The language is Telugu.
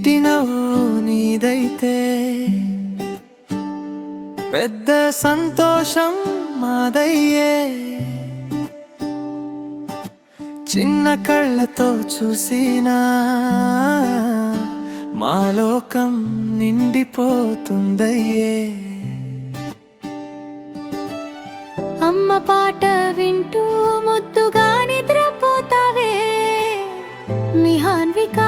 చిట్టినవ్వు నీదైతే పెద్ద సంతోషం మాదయ్యే. చిన్న కళ్ళతో చూసినా మా లోకం నిండిపోతుందయ్యే. అమ్మ పాట వింటూ ముద్దుగా నిద్రపోతావే నిహాన్విక.